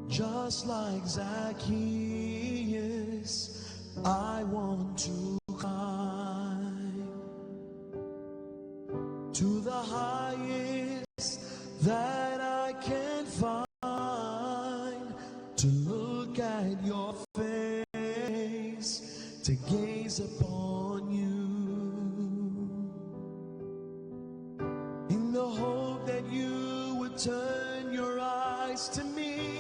Just like Zacchaeus, I want to climb to the highest that I can find, to look at your face, to gaze upon you, in the hope that you would turn your eyes to me